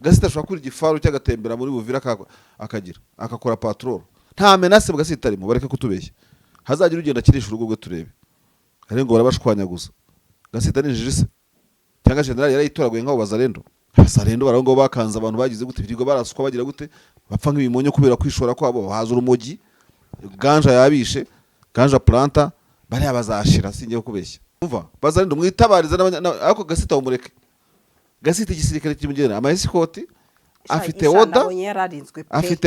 Gasita ashobora kuri igifaru cy'agatembera muri Buvira akagira akakora patrol nta menace Gasita arimo bareke kutubeshya hazagira ugenda akirisha urugo rwe turebe ari ngo barabashwanya gusa Gasita ninjije se cyangwa general yarayitoraguye nk'abo bazarendo barango bakanza abantu bagize gute birigo barasukwa bagira gute bapfa nk'ibimonyo kubera kwishora kwabo haza urumogi ganja yabishe ganja planta bari abazashira singiye kubeshya umva bazarendo mwitabariza ariko Gasita umureke Gasita igisirikare kimugena amayisikoti afite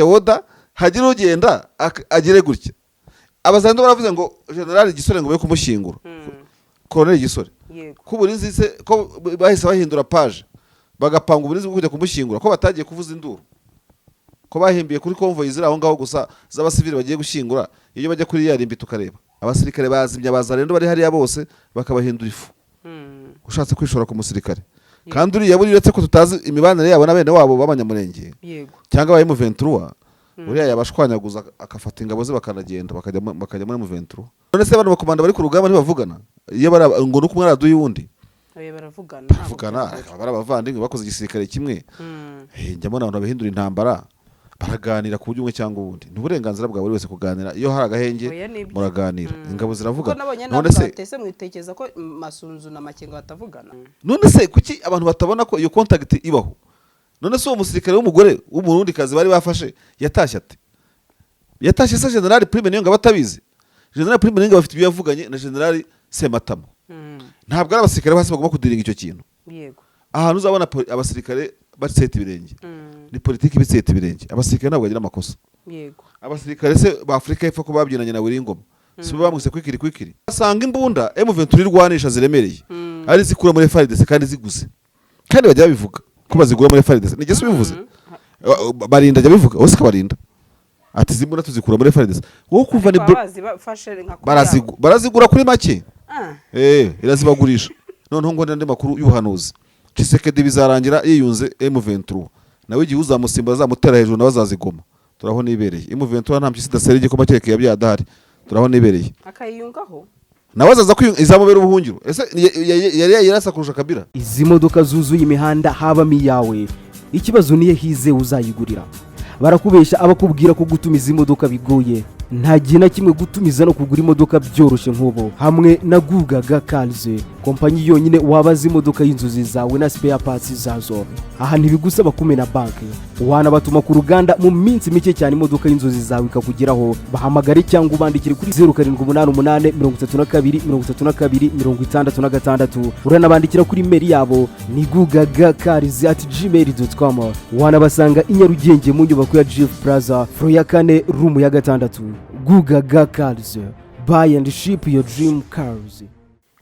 oda hagira ugenda agire gutya abazando baravuze ngo general Gisore ngo be kumushyingura Colonel Gisore kuburinzi se ko bahise bahindura page bagapanga uburinzi bwo kujya kumushyingura ko batagiye kuvuza induru ko bahimbiye kuri convoy ziraho ngaho gusa z'abasivili bagiye gushyingura iyo bajya kuri yarimbi tukareba abasirikare bazimya bazarendo bari hariya bose bakabahindura ifu ushatse kwishora ku musirikare kandi uri yaburi uretse ko tutazi imibanire yabo na bene wabo b'abanyamurenge cyangwa abaye mu 23 uriya yabashwanyaguza akafata ingabo ze bakanagenda bakajya muri mu 23 none se bano bakomanda bari ku rugamba ntibavugana iyo ngo nuko umwe araduye uwundi bavugana barabavandimwe bakoze igisirikare kimwe njya mbona abantu bahindura intambara baraganira ku buryo umwe cyangwa ubundi n'uburenganzira bwa buri wese kuganira iyo hari agahenge muraganira ingabo ziravugana none se mwitekeza ko Masunzu na Makenga batavugana none se kuki abantu batabona ko iyo contact ibaho none se uwo musirikare w'umugore w'umurundi kazi bari bafashe yatashye ate yatashye se general Prime niyo ngabatabizi general Prime niyo ngabafite biyavuganye na general Sematama ntabwo ari abasirikare bose bagomba kudiringa icyo kintu yego ahantu uzabona abasirikare batseta ibirenge ni politiki bitseta ibirenge abasirikare ntabwo bagira amakosa yego abasirikare se ba Afrika y'Epfo ko babyinanye na Wiringoma si bamwise kwikiri asanga imbunda M23 irwanisha ziremereye ari zikura muri FARDC kandi ziguze kandi bajya bivuga ko bazigura muri FARDC nige se bivuze barinda jya bivuga ose kabarinda ati zimbunda tuzikura muri FARDC wo kuva ni barazigura kuri make irazibagurisha noneho ngo ndende makuru y'ubuhanuzi Tshisekedi bizarangira yiyunze M23 nawe igihe uzamusimba azamutera hejuru nabazazigoma turaho nibereye M23 nta mpyisi dasera igikoma cyeke yabyadahari turaho nibereye akayiyungaho nawe azaza izamubera ubuhungiro ese yari yarasa kurusha Kabila izi modoka zuzuye imihanda habamo iyawe ikibazo niye hize uzayigurira barakubesha abakubwira ko gutumiza imodoka bigoye nta gihe na kimwe gutumiza no kugura imodoka byoroshye nk'ubu hamwe na Gugaga Cars kompanyi yonyine wabaza imodoka y'inzozi zawe na spare parts zazo aha ntibigusaba kumena banki wanabatuma ku ruganda mu minsi mike cyane imodoka y'inzozi zawe ikakugeraho bahamagare cyangwa ubandikire kuri 0788323266 uranabandikira kuri mail yabo ni gugagacars@gmail.com wanabasanga i Nyarugenge mu nyubako ya Jeff Plaza floor ya 4 room ya 6 Gugaga Cars buy and ship your dream cars.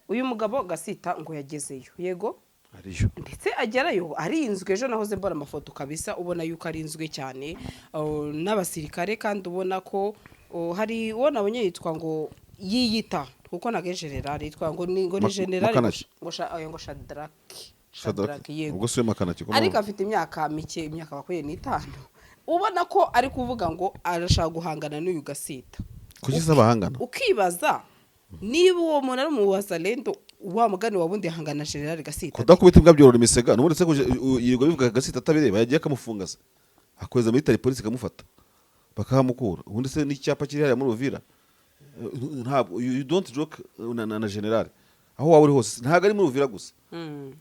Uyu mugabo Gasita ngo yagezeyo yego ariyo ndetse agerayo arinzwe ejo nahoze mbona amafoto kabisa ubona yuko arinzwe cyane n'abasirikare kandi ubona ko hari wona abonye yitwa ngo yiyita kuko nage general yitwa ngo ni general ngo Shadrack yego ubwo suye makanaki ariko afite imyaka mike imyaka 25 ubona ko ari kuvuga ngo arashaka guhangana n'uyu Gasita kukiza bahangana ukibaza niba uwo muntu ari mu Wazalendo wa mugani wabundi hangana general Gasita kudakubita imbwa byorora imisega n'uburetse ko yirirwa bivuga Gasita atabireba yagiye akamufunga se akweza military police kamufata bakahamukura ubundi se n'icyapa kiri hariya muri Uvira ntabwo you don't joke na general aho waba uri hose ntabwo ari muri Uvira gusa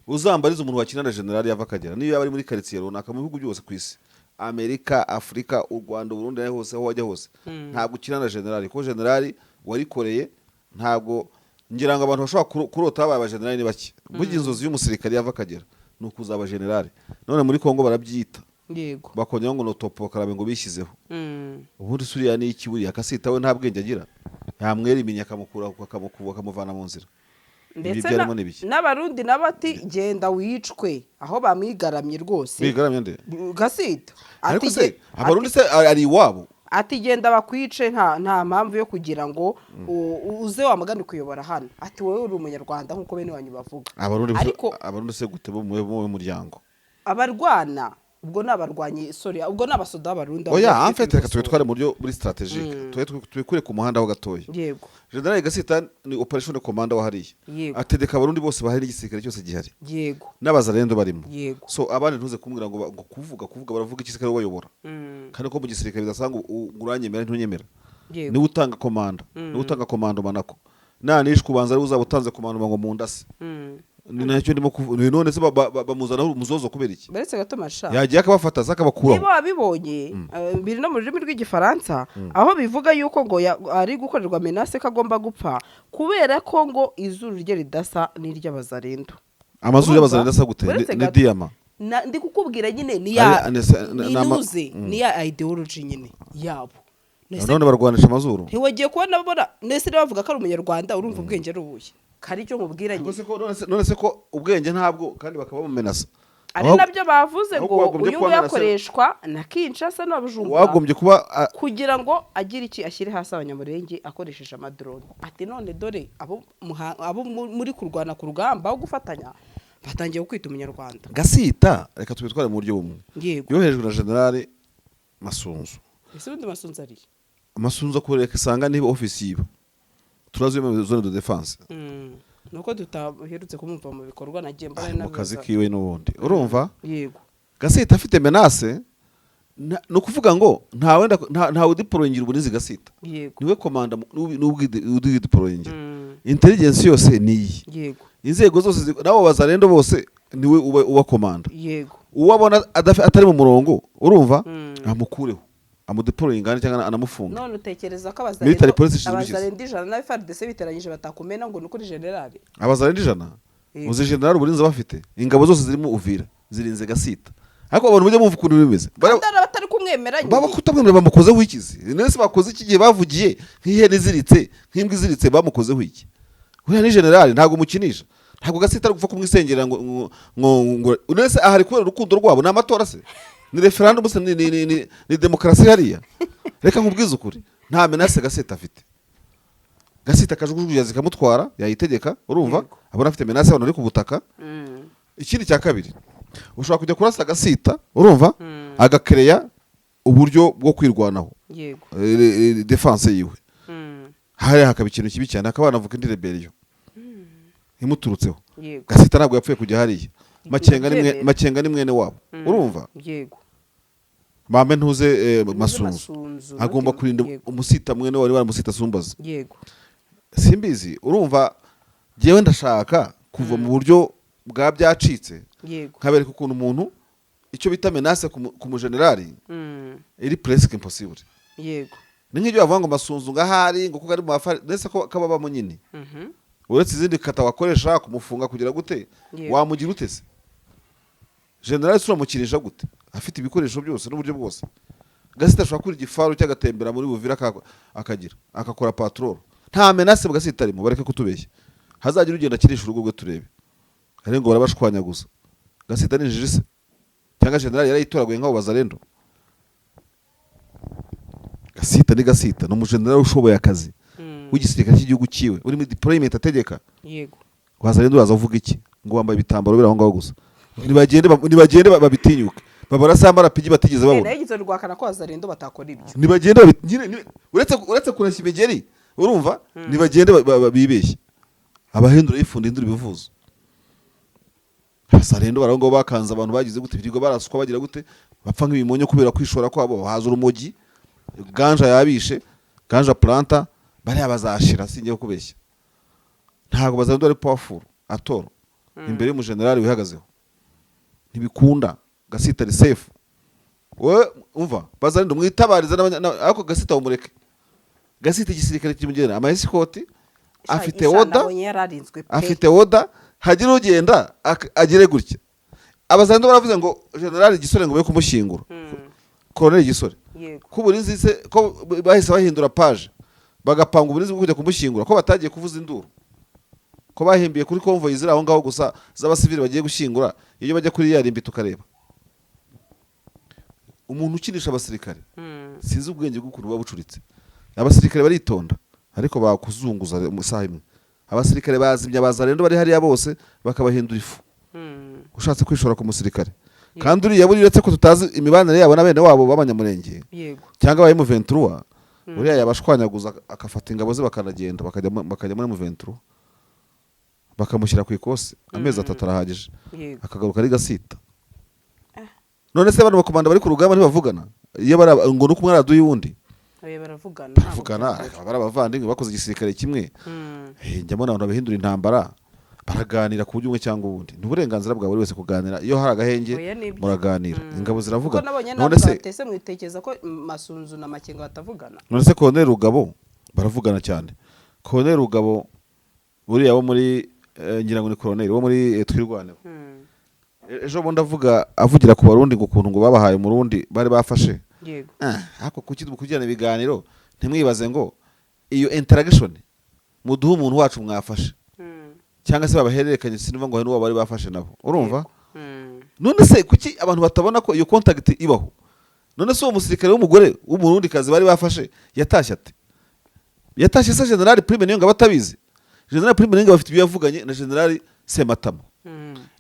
uzambariza umuntu wakina na general yava akagera niyo yaba ari muri quartier runaka mu bihugu byose kwisi Amerika Afrika u Rwanda Burundi hose aho wajya hose ntabwo ukina na general ko general warikoreye ntabwo ngira ngo abantu bashobora kurota aba general ni bake bugize inzozi y'umusirikare yava akagera nuko uzaba general none muri Kongo barabyita yego bakongera ngo no topo karabe ngo bishyizeho ubundi suriya ni iki buri Akasita we nta bwenge agira yamwera iminya akamukura akamuvana mu nzira ndetse n'abarundi nabati genda wicwe aho bamwigaramye rwose bigaramye nde Gasita ariko se abarundi se ari iwabo ati genda bakwice nta mpamvu yo kugira ngo uze wamagana kuyobora hano ati wowe uri umunyarwanda nkuko bene wanyu bavuga abarundi se gute bo mu muryango abarwana ubwo nabarwanye sorry ubwo nabasoda b'abarundi oya amfete reka twitware mu buryo muri strategique twikure ku muhanda ho gatoya yego General Gasita ni operation commander wahariye Yego. ategeka abarundi bose bahari igisirikare cyose gihari yego n'abazarendo barimo Yego. so abandi ntuze kumbwira ngo kuvuga baravuga igisirikare bayobora kandi ko mu gisirikare bidasanga uranyemera ntunyemera Yego. niwe utanga komanda niwe utanga komando manako nanishwe ubanza ari uzaba utanze komando ngo mundase ni nacyo ndimo none se bamuzana umuzozo kubera iki baretse gato masha yagiye akabafata akabakuraho niba wabibonye biri no mu rurimi rw'igifaransa aho bivuga yuko ngo ari gukorerwa menace kagomba gupfa kubera ko ngo izuru rye ridasa n'iry'abazarendo amazuru y'abazarendo asa gute ni diama ndi kukubwira nyine ni ya ninuze ni ya ideology nyine yabo none barwanisha amazuru ntiwagiye kubona babona nese bavuga ko ari umunyarwanda urumva ubwenge rubuye kari cyo nkubwira nyine none se ko ubwenge ntabwo kandi bakaba bamenasa ari nabyo bavuze ngo uyu nguyu yakoreshwa na Kinshasa n'Abujumba wagombye kuba kugira ngo agire iki ashyire hasi abanyamurenge akoresheje amadrone ati none dore abo muri kurwana ku rugamba aho gufatanya batangiye kwita umunyarwanda Gasita reka tubitware mu buryo bumwe yoherejwe na General Masunzu ese undi Masunzu ari Masunzu akoreka isanga niba office yiba turazi mu zone de defense nuko tutaherutse kumumva mu bikorwa na Gemba na kazi kiwe n'ubundi urumva yego Gasita afite menace no kuvuga ngo ntawe udiporoyingira ubunizi Gasita niwe komanda n'ubwi diporoyingira intelligence yose niyi yego inzego zose nabo bazarendo bose niwe uba komanda yego uwabona atari mu murongo urumva amukureho amudeployinga cyangwa anamufunga none utekereza ko abazarendo ijana na FARDC biteranyije batakumena ngo nukuri general abazarendo ijana uzi general uburinzi bafite ingabo zose zirimo Uvira zirinze Gasita ariko abantu mujye mumva ukuntu bimeze batari kumwemeranye baba kutamwemera bamukozeho ikizi nese bakoze iki gihe bavugiye nk'ihene iziritse nk'imbwa iziritse bamukozeho iki uriya ni general ntabwo mukinisha ntabwo Gasita ari gupfa kumwisengera ngo nese ahari kubera urukundo rwabo ni amatora se ni referendum se ni demokarasi hariya reka nkubwize ukuri nta menace Gasita afite Gasita kajugujuya zikamutwara yayitegeka urumva abona afite menace abantu ari ku butaka ikindi cya kabiri ushobora kujya kurasa Gasita urumva agakereya uburyo bwo kwirwanaho yego defense yiwe hari hakaba ikintu kibi cyane akaba navuga indi rebellion imuturutseho Gasita ntabwo yapfuye kujya hariya makenga ni mwene wabo urumva yego mame ntuze Masunzu agomba kurinda umusita mwene wari musita Sumbaza yego simbizi urumva jewe ndashaka kuva mu buryo bwa byacitse nkabereka ukuntu umuntu icyo bita menace ku mugenerali iri presque impossible yego ni nk'ibyo bavuga ngo Masunzu ngahari ngo kuko ari mu afari nese ko kababamo nyine uretse izindi kata wakoresha kumufunga kugira gute wamugira utese general suramukinisha gute afite ibikoresho byose n'uburyo bwose Gasita ashobora kuri igifaru cy'agatembera muri Buvira akagira akakora patrol nta menace Gasita arimo bareke kutubeshya hazagira ugenda kirisha urugo rwe turebe ari ngo barabashwanya gusa Gasita ni njije cyangwa general yarayitoraguye nk'abo bazarendo Gasita ni Gasita no mugeneral ushoboye akazi w'igisirikare cy'igihugu kiwe uri muri deployment ategeka yego wazarendo uraza uvuga iki ngo wambaye ibitambaro biraho ngaho gusa nibagende babitinyuke babarasa amarapigi batigeze babona yagize rwakana ko wazarendo batakora ibyo nibagende uretse kurashya imigeri urumva nibagende bibeshye abahindura yifunda indura ibivuzo abazarendo baraho bakanze abantu bagize gute birigo barasukwa bagira gute bapfa nk'ibimonyo kubera kwishora kwabo haza urumogi ganja yabishe ganja planta bariya bazashira singiye kubeshya ntabwo bazarendo ari powerful atoro imbere y'umugenerali wihagazeho ntibikunda Gasita ari safe we umva bazarendo mwitabariza ariko Gasita umureke Gasita igisirikare kimugena amayesikoti afite oda hagira ugenda agire gutya abazarendo baravuze ngo general Gisore ngo be kumushyingura Colonel Gisore ko uburinzi se ko bahise bahindura page bagapanga uburinzi bwo kujya kumushyingura ko batagiye kuvuza induru ko bahimbiye kuri convoy ziri aho ngaho gusa z'abasivili bagiye gushyingura iyo bajya kuri yarimbi tukareba umuntu ukinisha abasirikare sinzi ubwenge bw'ukuntu babucuritse abasirikare baritonda ariko bakuzunguza mu saha imwe abasirikare bazimya bazarendo bari hariya bose bakabahindura ifu ushatse kwishora ku musirikare kandi uriya buri uretse ko tutazi imibanire yabo na bene wabo b'abanyamurenge cyangwa abaye mu 23 uriya yabashwanyaguza akafata ingabo ze bakanagenda bakajya muri mu 23 bakamushyira ku ikosi amezi 3 arahagije akagaruka ari gasita. None se bano bakomanda bari ku rugamba ntibavugana iyo ngo nuko umwe araduye uwundi baravugana barabavandimwe bakoze igisirikare kimwe. Njya mbona abantu bahindura intambara baraganira ku buryo umwe cyangwa ubundi n'uburenganzira bwa buri wese kuganira iyo hari agahenge muraganira ingabo ziravugana. None se mwitekeza ko Masunzu na Makenga batavugana? None se Colonel Rugabo baravugana cyane. Colonel Rugabo buriya wo muri ngira ngo ni Colonel wo muri Twirwaneho ejo bundi avugira ku barundi ngo ukuntu ngo babahaye umurundi bari bafashe ako kugirana ibiganiro ntimwibaze ngo iyo interaction muduha umuntu wacu mwafashe cyangwa se babahererekanye sinumva ngo n'uwo bari bafashe nabo urumva. None se kuki abantu batabona ko iyo contact ibaho? None se uwo musirikare w'umugore w'umurundi kazi bari bafashe yatashye ate? Yatashye se General Prime niyo ngabatabizi. General Prime niyo bafite ibiyavuganye na General Sematama.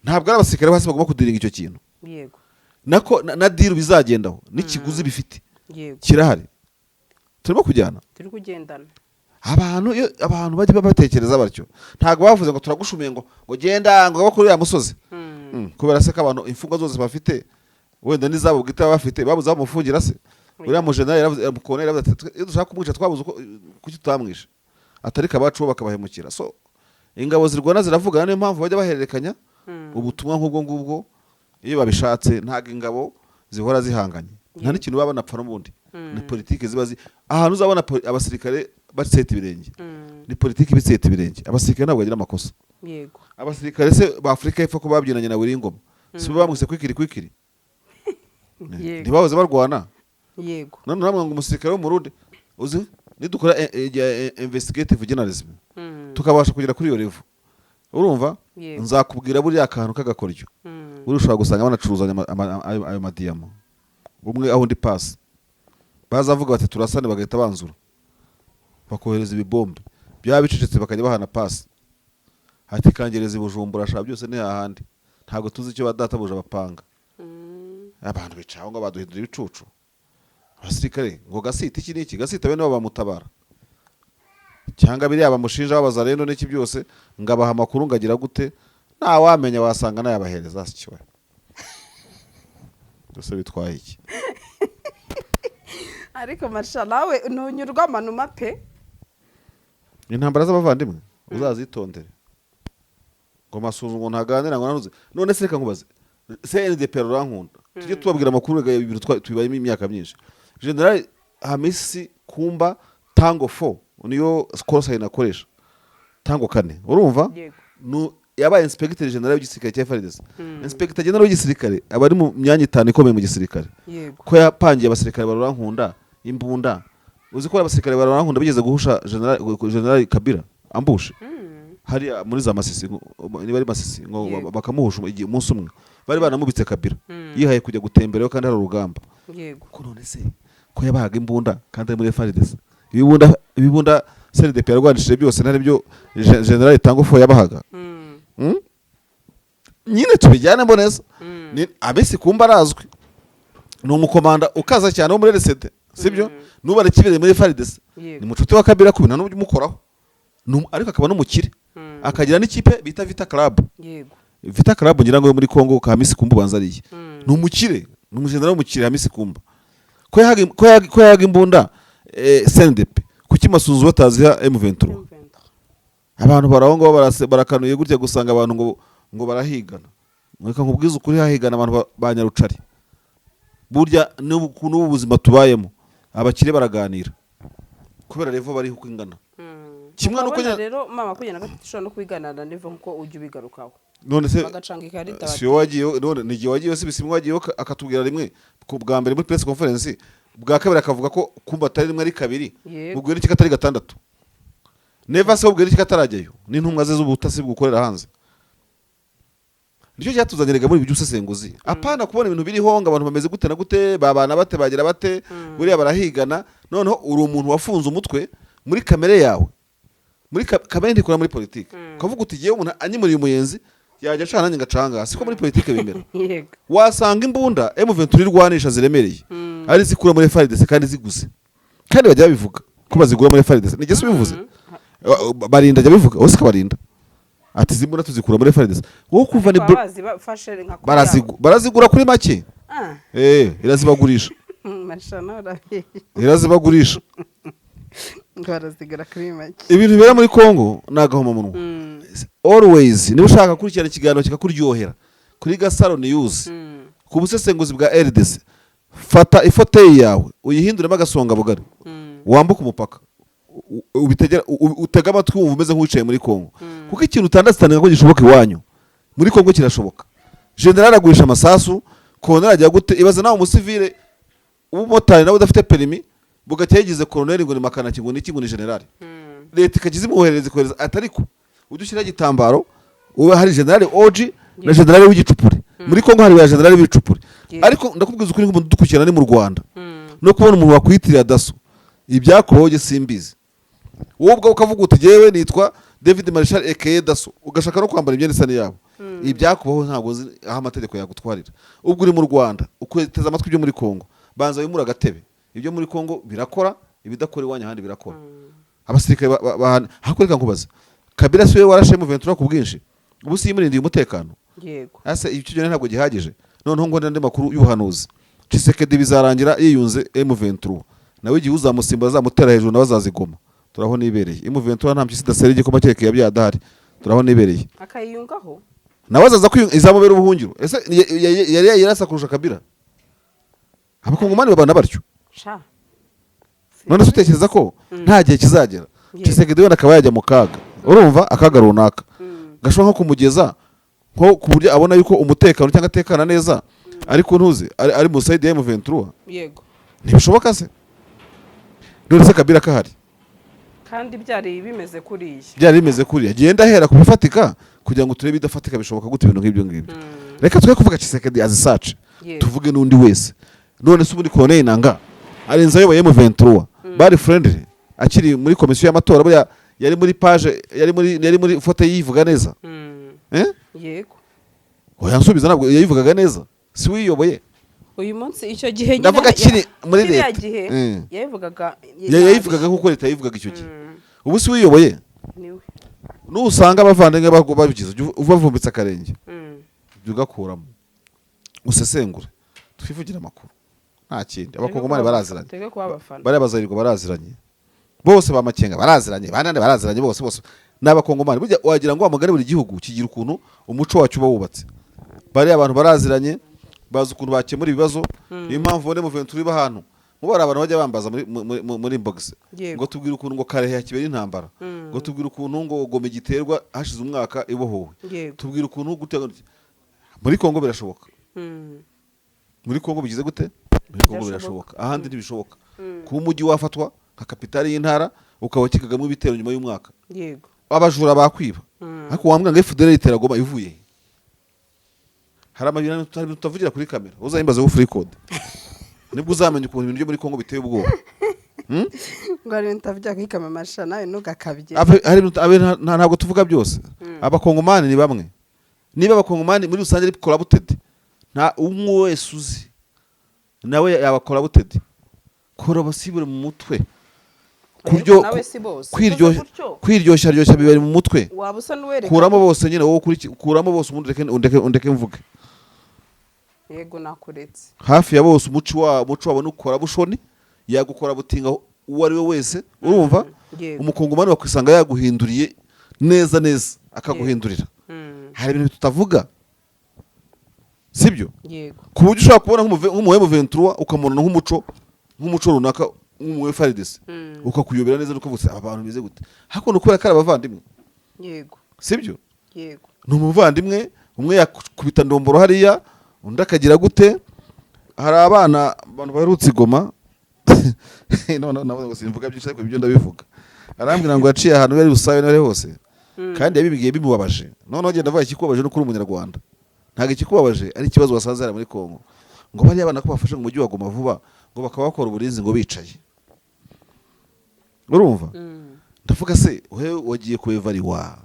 Ntabwo ari abasirikare bose bagomba kudiringa icyo kintu. Yego. Nako na deal bizagendaho n'ikiguzi bifite. Yego. Kirahari. Turimo kujyana. Turi kugendana. Abantu bajye batekereza batyo. Ntabwo bavuze ngo turagushumiye ngo genda ngo bakuri ya musozi. Kubera se ko abantu imfunga zose bafite wenda nizabo bwita bafite babuze bamufungira se. Uriya mu general yaravuze ati dushaka kumwica twabuze kuki tutamwisha. Atarika bacu bakabahemukira. So ingabo zirwana ziravugana niyo mpamvu bajya bahererekanya ubutumwa nk'ubwo ngubwo iyo babishatse. Ntago ingabo zihora zihanganye nta n'ikintu baba banapfa n'ubundi ni politike ziba ahantu uzabona abasirikare batseta ibirenge ni politike bitseta ibirenge. Abasirikare ntabwo bagira amakosa. Yego. Abasirikare se ba Afrika y'Epfo ko babyinanye na Wiringoma si bamwise kwikiri ntibahoze barwana. Yego. None namwe ngo umusirikare wo mu Burundi uzi nidukora investigative journalism tukabasha kugera kuri iyo level urumva nzakubwira buri akantu kagakoryo uri ushobora gusanga banacuruzanya ayo madiyama umwe aho ndi pass bazavuga bati turasane bagahita banzura bakohereza ibibombe byaba bicecetse bakajya bahana pass hati kangereza Bujumbura ashaka byose ni hahandi ntago tuzi icyo badatabuja bapanga abantu bicaho ngo baduhindura ibicucu. Abasirikare ngo gasita iki niki gasita bene bamutabara cyangwa biriya bamushinja babaza rero n'iki byose ngabaha amakuru ngagira gute nta wamenya wasanga nayabahereza sikiwe dose bitwaye iki. Ariko Marsha nawe ntunyurwa amanuma pe intambara z'abavandimwe uzazitondere ngo Masunzu ngo ntaganira ngo nanuze. None se reka nkubaze CNDP rankunda tujye tubabwira amakuru ga ibintu tubibayemo imyaka myinshi. General Hamisi Kumba Tango 4 niyo skorsa inakoresha Tango 4 urumva yabaye inspector general w'igisirikare cya FARDC. Inspector general w'igisirikare aba ari mu myanya 5 ikomeye mu gisirikare ko yapangiye abasirikare barurankunda imbunda. Uzi ko abasirikare barurankunda bigeze guhusha general Kabila ambushe hari muri za Masisi ni bari Masisi ngo bakamuhusha umunsi umwe bari banamubitse Kabila yihaye kujya gutemberayo kandi hari urugamba. Ko none se ko yabahaga imbunda kandi ari muri FARDC ibibunda CNDP yarwanishije byose ntari byo General Tango 4 yabahaga. Nyine tubijyane mboneza ni Hamisi Kumba arazwi ni umukomanda ukaza cyane wo muri RCD sibyo nubare kibere muri FARDC ni mucuti wa Kabila kubina n'ubyo mukoraho ariko akaba n'umukire akagira n'ikipe bita Vita Club. Vita Club ngira ngo muri Kongo ka Hamisi Kumba banzariye ni umukire ni umujenerali w'umukire Hamisi Kumba ko yaga imbunda CNDP kuki Masunzu bataziha M23 abantu barahongo barakanuye gutya gusanga abantu ngo barahigana. Reka nkubwiza ukuri hahigana abantu banyarucari burya n'ubu buzima tubayemo abakire baraganira kubera revo bari uko ingana kimwe nuko rero mama kugena gatishobora no kwiganana nivo nko ujye ubigarukaho. None se bagacanga ikarita si wagiye none nige wagiye se bisimwe wagiye akatubwira rimwe ku bwa mbere muri press conference bwa kabiri akavuga ko Kumba atari rimwe ari kabiri ubwo n'iki katari gatandatu neva se ubwo n'iki katarajyayo n'intumwa ze z'ubutasi bwukorera hanze. Nicyo cyatuzaniraga muri by'usesenguzi apana kubona ibintu biri honga abantu bameze gute na gute babana bate bagira bate buriya barahigana. Noneho uri umuntu wafunze umutwe muri kamere yawe muri kamere ndikora muri politiki ukavuga uti giye umuntu anyimuriye umuyenzi yajya acana nanjye ngacanga siko muri politike bimera yego wasanga imbunda M23 irwanisha ziremereye ari zikura muri FARDC kandi ziguze kandi bajya babivuga ko bazigura muri FARDC nige se bivuze barinda jya bivuga wose kabarinda ati zimbunda tuzikura muri FARDC wowe kuva ni barazigura kuri make irazibagurisha mashana urabiye irazibagurisha barazigura kuri make ibintu bibera muri Kongo nagahoma munwa always niba ushaka kurikirana ikiganiro kikakuryohera kuri Gasaro News ku busesenguzi bwa RDC fata ifoto yawe uyihinduremo agasonga bugari wambuka umupaka utega amatwi wumva umeze nk'uwicaye muri Kongo kuko ikintu utandastana ngo gishoboka iwanyu muri Kongo kirashoboka general agurisha amasasu colonel ajya gute ibaza nawe umusivile umumotari nawe udafite perimi bugategize colonel ngo ni makanaki ngo niki ngo ni general leta ikagize imuhereza kohereza atariko udushyira igitambaro uba hari general OG na general w'igicupuri muri Kongo hari ya general w'igicupuri ariko ndakubwiza ukuri nk'umuntu dukurikirana ni mu Rwanda no kubona umuntu wakwitirira daso ibyakubaho simbizi wowe ubwo ukavuga uti jewe nitwa David Marshal aka daso ugashaka no kwambara imyenda isa n'iyabo ibyakubaho ntabwo aho amategeko yagutwarira ubwo uri mu Rwanda ukweteza amatwi byo muri Kongo banza wimura agatebe ibyo muri Kongo birakora ibidakora iwanya handi birakora abasirikare hakoreka nkubaza Kabila siwe warashe mu 23 ku bwinshi ubu simurindiye umutekano yego ase icyo gihe ntabwo gihagije noneho ngo ndande makuru y'ubuhanuzi Tshisekedi bizarangira yiyunze M23 nawe igihe uzamusimba azamutera hejuru nabazazigoma turaho nibereye M23 nta mpyisi dasere igikoma cyeke yabyadahari turaho nibereye akayiyungaho nawe azaza kwiyunga izamubera ubuhungiro ese yari yarasa kurusha Kabila abakongomani babana batyo sha none sutekereza ko nta gihe kizagera Tshisekedi we nakaba yajya mu kaga urumva akaga runaka gashobora nko kumugeza nko ku buryo abona yuko umutekano cyangwa atekana neza ariko ntuze ari mu side ya M23 yego ntibishoboka se none se Kabila kahari kandi byari bimeze kuriya byari bimeze kuriya genda hera ku bifatika kugira ngo turebe idafatika bishoboka gute ibintu nk'ibyo ngibyo reka twe kuvuga Tshisekedi azisace tuvuge n'undi wese none se ubundi Corneille Nangaa arenza ayoboye M23 bari friendly akiri muri komisiyo y'amatora buriya yari muri page yari muri foto yivuga neza yego oya nsubiza ntabwo yayivugaga neza si wiyoboye uyu munsi icyo gihe ndavuga kiri muri leta yayivugaga kuko leta yayivugaga icyo gihe ubu si wiyoboye niwe n'usanga abavandimwe babigize ubavumbitse akarenge ugakuramo usesengure twivugira amakuru nta kindi abakongomani baraziranye bari abazarirwa baraziranye bose bamakenga baraziranye banane baraziranye bose n'abakongomani burya wagira ngo amagare buri gihugu kigira ukuntu umuco wacyo uba wubatse bari abantu baraziranye bazi ukuntu bakemura ibibazo niyo mpamvu bone mu 23 bahantu mubara abantu bajya bambaza muri inbox ngo tubwire ukuntu ngo Karehe kibera intambara ngo tubwire ukuntu ngo Gome giterwa hashize umwaka ibohowe tubwire ukuntu gutega muri Kongo birashoboka muri Kongo bigize gute muri Kongo birashoboka ahandi ntibishoboka ku mujyi wafatwa nka kapitali y'intara ukaba kikagamo ibitero nyuma y'umwaka yego abajura bakwiba ariko wambwa ngo FDL itera Goma ivuye hari amabina tutavugira kuri kamera uzahimbaza wo free code nibwo uzamenya ukuntu ibintu byo muri Kongo biteye ubwoba ngo ari ntavugira kuri kamera masha nawe ntugakabye ntabwo tuvuga byose abakongomani ni bamwe niba abakongomani muri rusange ari collaborated nta umwe wese uzi nawe yabakora butede kora basibure mu mutwe kuryo kwiryoshya ryoshya bibari mu mutwe wabusa nuwereka kuramo bose nyine wowe kuramo bose undeke mvuge yego nakuretse hafi ya bose umuco wabo nukora bushoni yagukora butinga uwo ari we wese urumva umukongomani wakwisanga yaguhinduriye neza akaguhindurira hari ibintu tutavuga sibyo yego ku buryo ushobora kubona nk'umuwe mu 23 ukamubona nk'umuco runaka nk'umuwe FARDC ukakuyobera neza ukavuga aba bantu bize gute hakuno kubera kare abavandimwe yego sibyo yego n'umuvandimwe umwe yakubita ndomboro hariya undi akagira gute hari abantu barutse Goma none nabo simvuga byinshi ariko ibyo ndabivuga arambwira ngo yaciye ahantu yari usaye nare hose kandi yabibigiye bimubabaje none agenda avuga ikikubabaje no kuri umunyarwanda ntago ikikubabaje ari ikibazo wasanze ari muri Kongo ngo bari abana ko bafashe mu mujyi wa Goma vuba ngo bakaba bakora uburinzi ngo bicaye urumva ndavuga se wewe wagiye kuevariwa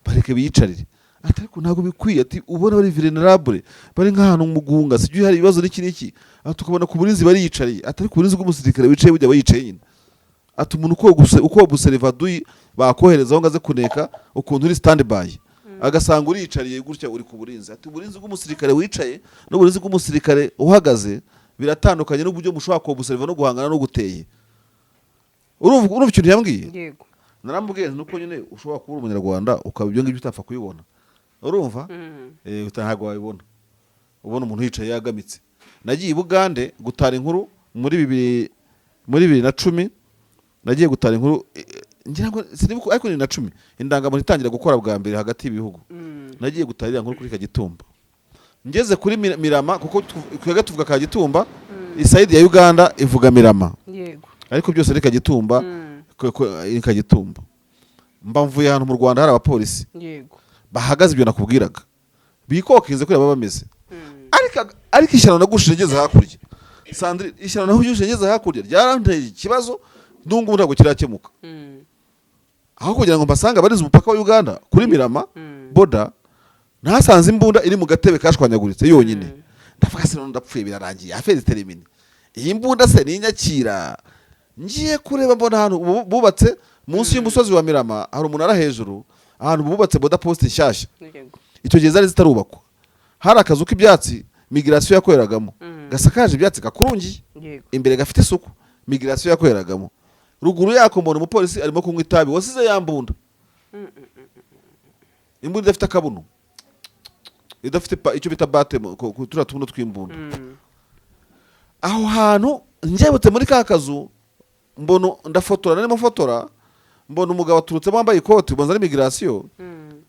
bareke biyicarire ati ariko ntabwo bikwiye, ati ubona bari vulnerable, bari nk'ahantu mu mugunga, sijui hari ibibazo n'iki n'iki, ati tukabona ku burinzi bari yicariye, ati ariko uburinzi bw'umusirikare wicaye bujya bayicaye nyine, ati umuntu uko guservaduyi bakoherezaho ngo aze kuneka ukuntu uri standby agasanga uriyicariye gutya uri ku burinzi, ati uburinzi bw'umusirikare wicaye n'uburinzi bw'umusirikare uhagaze biratandukanye n'uburyo mushobora kubuserva no guhangana no guteye. urumva ikintu yambwiye? Yego. Narambwiye nuko nyine ushobora kuba umunyarwanda ukaba ibyo ngibyo utapfa kubibona, urumva ntabwo wabibona, ubona umuntu yicaye yagamitse. Nagiye i Bugande gutara inkuru muri 2010, nagiye gutara inkuru ngira ngo sinibuko ariko ni na 10 indangamuntu itangira gukora bwa mbere hagati y'ibihugu. Nagiye gutarira inkuru kuri Kagitumba, ngeze kuri Mirama kuko twega tuvuga Kagitumba, isaidi ya Uganda ivuga Mirama. Yego. Ariko byose ari Kagitumba, ni Kagitumba. Mba mvuye ahantu mu Rwanda hari abapolisi. Yego. Bahagaze ibyo nakubwiraga, bikokinze kuri baba bameze. Ariko ishyano nagushije ngeze hakurya. Sandrine, ishyano nagushije ngeze hakurya ryaranteye ikibazo ndungu ntabwo kirakemuka. Aho kugira ngo mbasanga abarize umupaka wa Uganda kuri Mirama boda, nahasanze imbunda iri mu gatebe kashwanyaguritse yonyine. Ndavuga se ndapfuye birarangiye, aferi termine. Iyi mbunda se ni inyakira. Ngiye kureba mbona ahantu bubatse munsi y'umusozi wa Mirama, hari umunara hejuru, ahantu bubatse boda post nshyashya. Icyo gihe zari zitarubakwa. Hari akazu k'ibyatsi migration yakoreragamo, gasakaje ibyatsi gakurungiye, imbere gafite isuku, migration yakoreragamo. Ruguru yako mbona umupolisi arimo kunywa itabi, wasize yambunda. Imbunda idafite akabuno, idafite icyo bita bate tura tubuno twimbunda. Aho hantu njyebutse muri ka kazu, mbona ndafotora, narimo fotora, mbona umugabo aturutse wambaye ikoti, ubonza ari migration,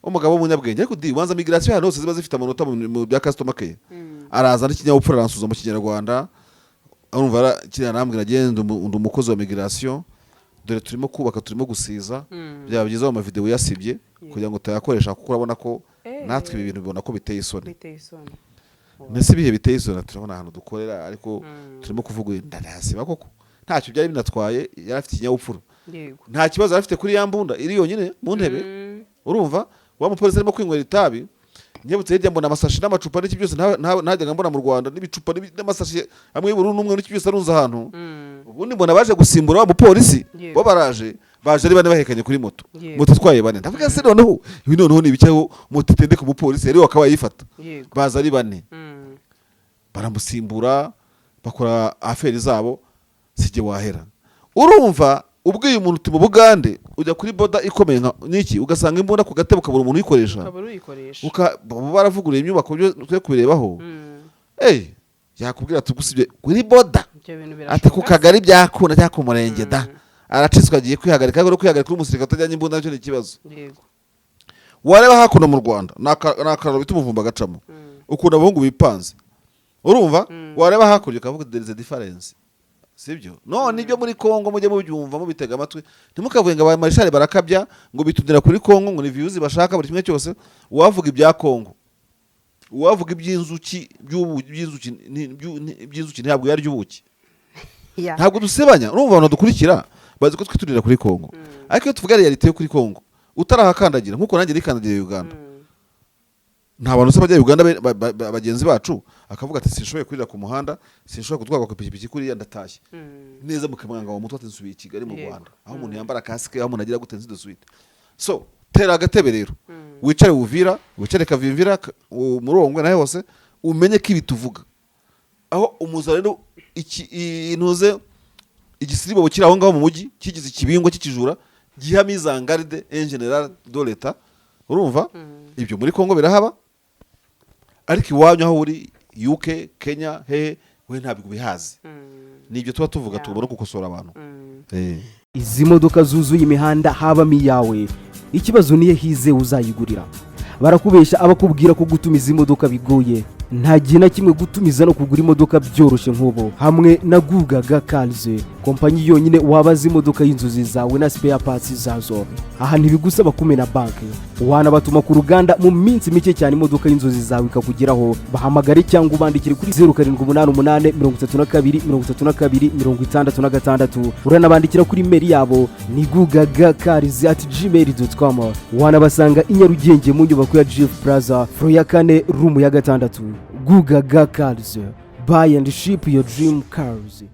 umugabo w'umunyabwenge, ariko di wanza migration hano ziba zifite amanota mu bya customer care. Araza n'ikinyabupfura aransuza mu Kinyarwanda, urumva kiriya nambwira agenda umukozi wa migration, dore turimo kubaka, turimo gusiza, byaba byiza mu video yasibye kugira ngo tayakoresha, kuko urabona ko natwe ibi bintu bibona ko biteye isoni. Nese bihe biteye isoni, turabona ahantu dukorera ariko turimo kuvuga ndasiba koko ntacyo byari binatwaye, yari afite ikinyabupfura. Nta kibazo afite kuri ya mbunda iri yonyine mu ntebe, urumva wa mupolisi arimo kwinywera itabi. Nyebutse hirya mbona amasashi n'amacupa n'iki byose ntajyaga mbona mu Rwanda, n'ibicupa n'amasashi amwe y'ubururu n'umwe n'iki byose arunze ahantu. Ubundi mbona baje gusimbura wa mupolisi, bo baraje ari bane bahekanye kuri moto, moto twaye bane. Ndavuga se noneho ibi noneho ni ibicyaho moto itende ku mupolisi yari wakaba yifata, baza ari bane baramusimbura, bakora aferi zabo, sije wahera. Urumva ubwiye umuntu uti mu Bugande ujya kuri boda ikomeye niki, ugasanga imbunda ku gatebo kabura umuntu uyikoresha, baravuguriye inyubako byo twe kubirebaho. Yakubwira ati gusibye kuri boda, ati ku kagari byakunda cyangwa ku murenge da, aracitswe agiye kwihagarika, ariko kwihagarika kuri umusirikare utajyanye imbunda cyo ni ikibazo. Wareba hakuno mu Rwanda nakararo bita umuvumba gacamo, ukunda abahungu bipanze, urumva wareba hakurya ukavuga there is a difference, sibyo? None ibyo muri Kongo mujye mubyumva mubitega amatwi, ntimukavuye ngo abamarishari barakabya ngo bitundira kuri Kongo ngo ni views bashaka buri kimwe cyose. Uwavuga ibya Kongo, uwavuga iby'inzuki by'inzuki ntabwo yaryo ubuki. Ntabwo dusebanya, urumva abantu dukurikira bazi ko twitundira kuri Kongo, ariko iyo tuvuga reality yo kuri Kongo utarahakandagira, nkuko nanjye nikandagiye Uganda, nta bantu bajya Uganda bagenzi bacu akavuga ati sinshoboye kurira ku muhanda, sinshoboye gutwara ku pikipiki kuri ndatashye neza mu Kamanga wa mutwe atinsubiye Kigali mu Rwanda, aho umuntu yambara kasike, aho umuntu agira gutenza dosuite. So tera agatebe rero, wicare Uvira, wicare Kavimvira, Murongwe nahe hose umenye ko ibi tuvuga, aho umuza rero intuze igisiribo bukira aho ngaho mu mujyi kigize ikibingo cy'ikijura gihamiza garde en general de l'Etat. Urumva ibyo muri Kongo birahaba, ariko iwanyu aho uri UK, Kenya, we ntabwo bihazi. Nibyo tuba tuvuga tubona gukosora abantu. Izi modoka zuzuye imihanda habamo iyawe, ikibazo niye hize uzayigurira. Barakubesha abakubwira ko gutumiza imodoka bigoye, nta gihe na kimwe gutumiza no kugura imodoka byoroshye nk'ubo hamwe na Gugaga Cars. kompanyi yonyine wabaza imodoka y'inzozi zawe na spare parts zazo. Aha ntibigusaba kumena banki, wanabatuma ku ruganda mu minsi mike cyane imodoka y'inzozi zawe ikakugeraho. Bahamagare cyangwa ubandikire kuri 0788 uranabandikira kuri mail yabo ni gugagacars@gmail.com. wanabasanga i Nyarugenge mu nyubako ya GF Plaza floor ya 4 room ya 6. Gugaga Cars, buy and ship your dream cars.